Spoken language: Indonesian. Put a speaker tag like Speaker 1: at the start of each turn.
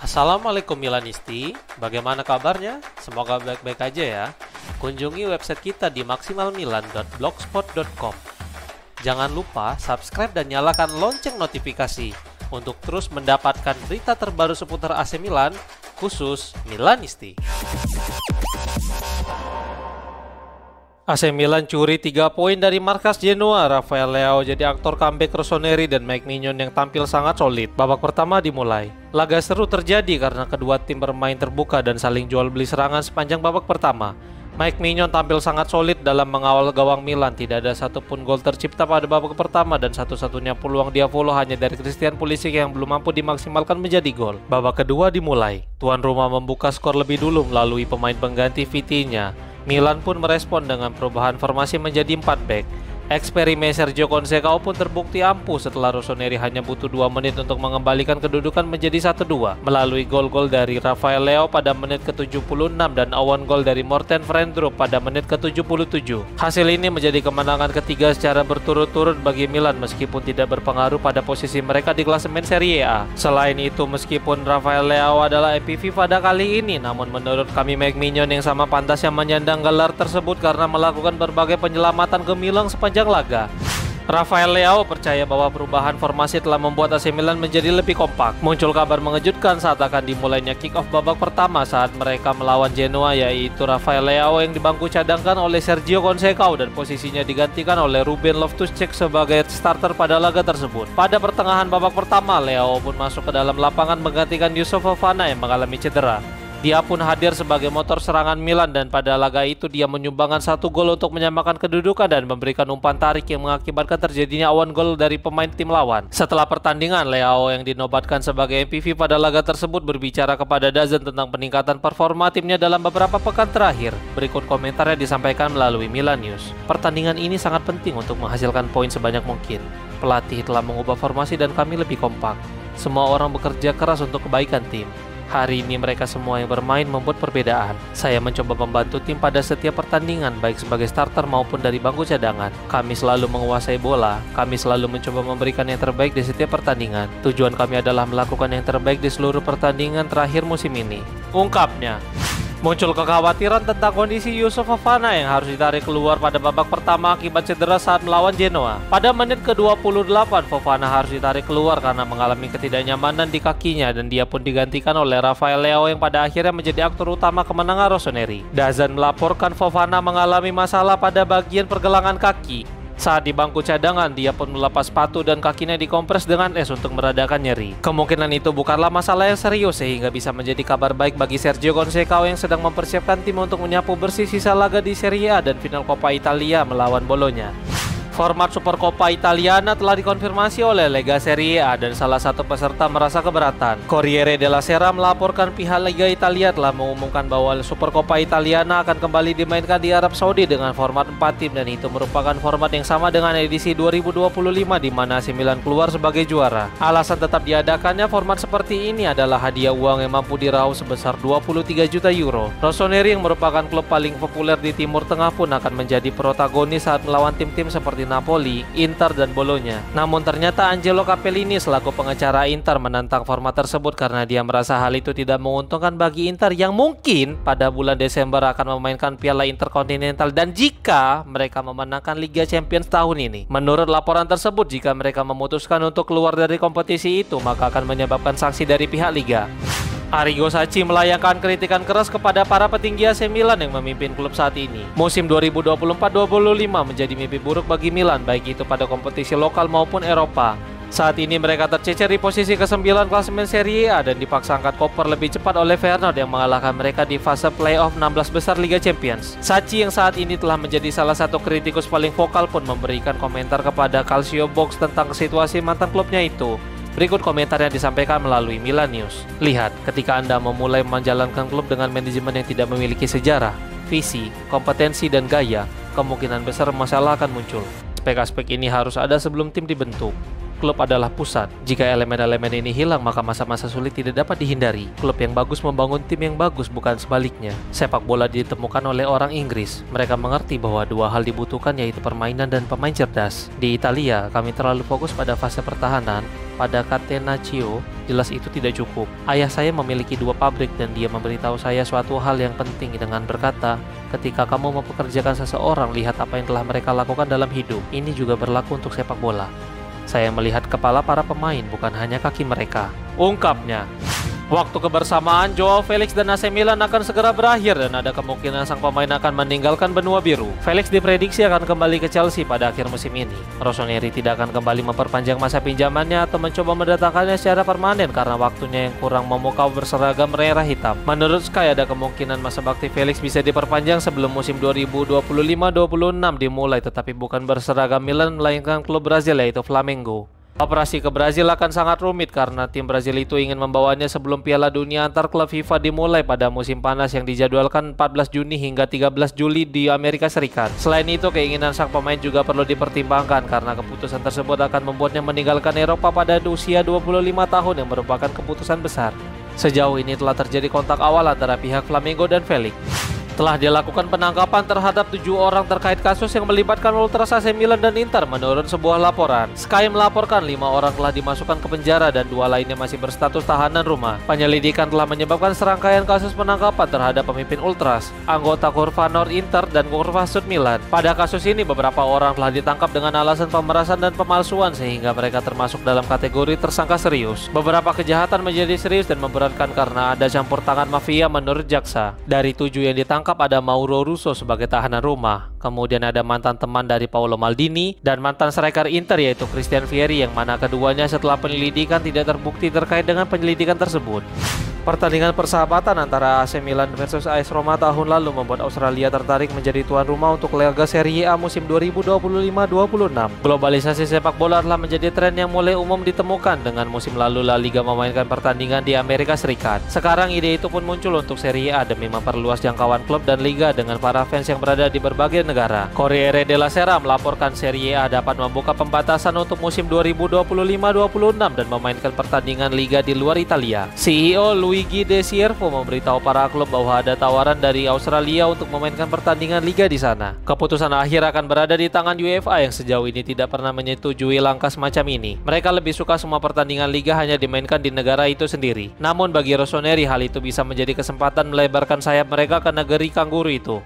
Speaker 1: Assalamualaikum Milanisti, bagaimana kabarnya? Semoga baik-baik aja ya. Kunjungi website kita di maksimalmilan.blogspot.com. Jangan lupa subscribe dan nyalakan lonceng notifikasi untuk terus mendapatkan berita terbaru seputar AC Milan, khusus Milanisti. AC Milan curi 3 poin dari markas Genoa. Rafael Leao jadi aktor comeback Rossoneri dan Mike Maignan yang tampil sangat solid. Babak pertama dimulai. Laga seru terjadi karena kedua tim bermain terbuka dan saling jual beli serangan sepanjang babak pertama. Mike Maignan tampil sangat solid dalam mengawal gawang Milan. Tidak ada satupun gol tercipta pada babak pertama dan satu-satunya peluang Diavolo hanya dari Christian Pulisic yang belum mampu dimaksimalkan menjadi gol. Babak kedua dimulai. Tuan rumah membuka skor lebih dulu melalui pemain pengganti Vitinha. Milan pun merespon dengan perubahan formasi menjadi 4 back. Eksperimen Sergio Conceição pun terbukti ampuh setelah Rossoneri hanya butuh 2 menit untuk mengembalikan kedudukan menjadi 1-2 melalui gol-gol dari Rafael Leao pada menit ke-76 dan own goal dari Morten Frijndrup pada menit ke-77. Hasil ini menjadi kemenangan ketiga secara berturut-turut bagi Milan meskipun tidak berpengaruh pada posisi mereka di klasemen Serie A. Selain itu, meskipun Rafael Leao adalah MVP pada kali ini, namun menurut kami Mike Maignan yang sama pantasnya menyandang gelar tersebut karena melakukan berbagai penyelamatan gemilang sepanjang laga. Rafael Leao percaya bahwa perubahan formasi telah membuat AC Milan menjadi lebih kompak. Muncul kabar mengejutkan saat akan dimulainya kick-off babak pertama saat mereka melawan Genoa, yaitu Rafael Leao yang dibangku cadangkan oleh Sergio Conceição dan posisinya digantikan oleh Ruben Loftus-Cheek sebagai starter pada laga tersebut. Pada pertengahan babak pertama, Leao pun masuk ke dalam lapangan menggantikan Youssouf Fofana yang mengalami cedera. Dia pun hadir sebagai motor serangan Milan dan pada laga itu dia menyumbangkan 1 gol untuk menyamakan kedudukan dan memberikan umpan tarik yang mengakibatkan terjadinya own goal dari pemain tim lawan. Setelah pertandingan, Leao yang dinobatkan sebagai MVP pada laga tersebut berbicara kepada DAZN tentang peningkatan performa timnya dalam beberapa pekan terakhir. Berikut komentarnya disampaikan melalui Milan News. Pertandingan ini sangat penting untuk menghasilkan poin sebanyak mungkin. Pelatih telah mengubah formasi dan kami lebih kompak. Semua orang bekerja keras untuk kebaikan tim. Hari ini mereka semua yang bermain membuat perbedaan. Saya mencoba membantu tim pada setiap pertandingan, baik sebagai starter maupun dari bangku cadangan. Kami selalu menguasai bola. Kami selalu mencoba memberikan yang terbaik di setiap pertandingan. Tujuan kami adalah melakukan yang terbaik di seluruh pertandingan terakhir musim ini, ungkapnya. Muncul kekhawatiran tentang kondisi Youssouf Fofana yang harus ditarik keluar pada babak pertama akibat cedera saat melawan Genoa. Pada menit ke-28, Fofana harus ditarik keluar karena mengalami ketidaknyamanan di kakinya dan dia pun digantikan oleh Rafael Leao yang pada akhirnya menjadi aktor utama kemenangan Rossoneri. DAZN melaporkan Fofana mengalami masalah pada bagian pergelangan kaki. Saat di bangku cadangan, dia pun melepas sepatu dan kakinya dikompres dengan es untuk meredakan nyeri. Kemungkinan itu bukanlah masalah yang serius sehingga bisa menjadi kabar baik bagi Sergio Conceição yang sedang mempersiapkan tim untuk menyapu bersih sisa laga di Serie A dan final Coppa Italia melawan Bologna. Format Supercoppa Italiana telah dikonfirmasi oleh Lega Serie A dan salah satu peserta merasa keberatan. Corriere della Sera melaporkan pihak Liga Italia telah mengumumkan bahwa Supercoppa Italiana akan kembali dimainkan di Arab Saudi dengan format 4 tim dan itu merupakan format yang sama dengan edisi 2025 di mana AC Milan keluar sebagai juara. Alasan tetap diadakannya format seperti ini adalah hadiah uang yang mampu diraup sebesar 23 juta euro. Rossoneri yang merupakan klub paling populer di Timur Tengah pun akan menjadi protagonis saat melawan tim-tim seperti Napoli, Inter, dan Bologna. Namun ternyata Angelo Capellini selaku pengacara Inter menentang format tersebut karena dia merasa hal itu tidak menguntungkan bagi Inter yang mungkin pada bulan Desember akan memainkan Piala Intercontinental dan jika mereka memenangkan Liga Champions tahun ini. Menurut laporan tersebut, jika mereka memutuskan untuk keluar dari kompetisi itu, maka akan menyebabkan sanksi dari pihak Liga. Arrigo Sacchi melayangkan kritikan keras kepada para petinggi AC Milan yang memimpin klub saat ini. Musim 2024-2025 menjadi mimpi buruk bagi Milan, baik itu pada kompetisi lokal maupun Eropa. Saat ini mereka tercecer di posisi ke-9 klasemen Serie A dan dipaksa angkat koper lebih cepat oleh Feyenoord yang mengalahkan mereka di fase playoff 16 besar Liga Champions. Sacchi yang saat ini telah menjadi salah satu kritikus paling vokal pun memberikan komentar kepada Calcio Box tentang situasi mantan klubnya itu. Berikut komentar yang disampaikan melalui Milan News. Lihat, ketika Anda memulai menjalankan klub dengan manajemen yang tidak memiliki sejarah, visi, kompetensi, dan gaya, kemungkinan besar masalah akan muncul. Aspek-aspek ini harus ada sebelum tim dibentuk. Klub adalah pusat. Jika elemen-elemen ini hilang, maka masa-masa sulit tidak dapat dihindari. Klub yang bagus membangun tim yang bagus, bukan sebaliknya. Sepak bola ditemukan oleh orang Inggris. Mereka mengerti bahwa dua hal dibutuhkan, yaitu permainan dan pemain cerdas. Di Italia, kami terlalu fokus pada fase pertahanan pada Catenaccio, jelas itu tidak cukup. Ayah saya memiliki 2 pabrik dan dia memberitahu saya suatu hal yang penting dengan berkata, ketika kamu mempekerjakan seseorang, lihat apa yang telah mereka lakukan dalam hidup. Ini juga berlaku untuk sepak bola. Saya melihat kepala para pemain, bukan hanya kaki mereka, ungkapnya. Waktu kebersamaan Joao Felix dan AC Milan akan segera berakhir dan ada kemungkinan sang pemain akan meninggalkan benua biru. Felix diprediksi akan kembali ke Chelsea pada akhir musim ini. Rossoneri tidak akan kembali memperpanjang masa pinjamannya atau mencoba mendatangkannya secara permanen karena waktunya yang kurang memukau berseragam merah hitam. Menurut Sky, ada kemungkinan masa bakti Felix bisa diperpanjang sebelum musim 2025-26 dimulai, tetapi bukan berseragam Milan melainkan klub Brazil yaitu Flamengo. Operasi ke Brazil akan sangat rumit karena tim Brazil itu ingin membawanya sebelum Piala Dunia antar klub FIFA dimulai pada musim panas yang dijadwalkan 14 Juni hingga 13 Juli di Amerika Serikat. Selain itu, keinginan sang pemain juga perlu dipertimbangkan karena keputusan tersebut akan membuatnya meninggalkan Eropa pada usia 25 tahun yang merupakan keputusan besar. Sejauh ini telah terjadi kontak awal antara pihak Flamengo dan Felix. Telah dilakukan penangkapan terhadap 7 orang terkait kasus yang melibatkan Ultras AC Milan dan Inter menurut sebuah laporan. Sky melaporkan 5 orang telah dimasukkan ke penjara dan 2 lainnya masih berstatus tahanan rumah. Penyelidikan telah menyebabkan serangkaian kasus penangkapan terhadap pemimpin Ultras, anggota Curva Nord Inter dan Curva Sud Milan. Pada kasus ini beberapa orang telah ditangkap dengan alasan pemerasan dan pemalsuan sehingga mereka termasuk dalam kategori tersangka serius. Beberapa kejahatan menjadi serius dan memberatkan karena ada campur tangan mafia menurut jaksa. Dari 7 yang ditangkap ada Mauro Russo sebagai tahanan rumah, kemudian ada mantan teman dari Paolo Maldini dan mantan striker Inter yaitu Christian Vieri yang mana keduanya setelah penyelidikan tidak terbukti terkait dengan penyelidikan tersebut. Pertandingan persahabatan antara AC Milan versus AS Roma tahun lalu membuat Australia tertarik menjadi tuan rumah untuk laga Serie A musim 2025-26. Globalisasi sepak bola telah menjadi tren yang mulai umum ditemukan dengan musim lalu La Liga memainkan pertandingan di Amerika Serikat. Sekarang ide itu pun muncul untuk Serie A demi memperluas jangkauan klub dan liga dengan para fans yang berada di berbagai negara. Corriere della Sera melaporkan Serie A dapat membuka pembatasan untuk musim 2025-26 dan memainkan pertandingan liga di luar Italia. CEO Luigi De Siervo memberitahu para klub bahwa ada tawaran dari Australia untuk memainkan pertandingan liga di sana. Keputusan akhir akan berada di tangan UEFA yang sejauh ini tidak pernah menyetujui langkah semacam ini. Mereka lebih suka semua pertandingan liga hanya dimainkan di negara itu sendiri. Namun bagi Rossoneri hal itu bisa menjadi kesempatan melebarkan sayap mereka ke negeri kanguru itu.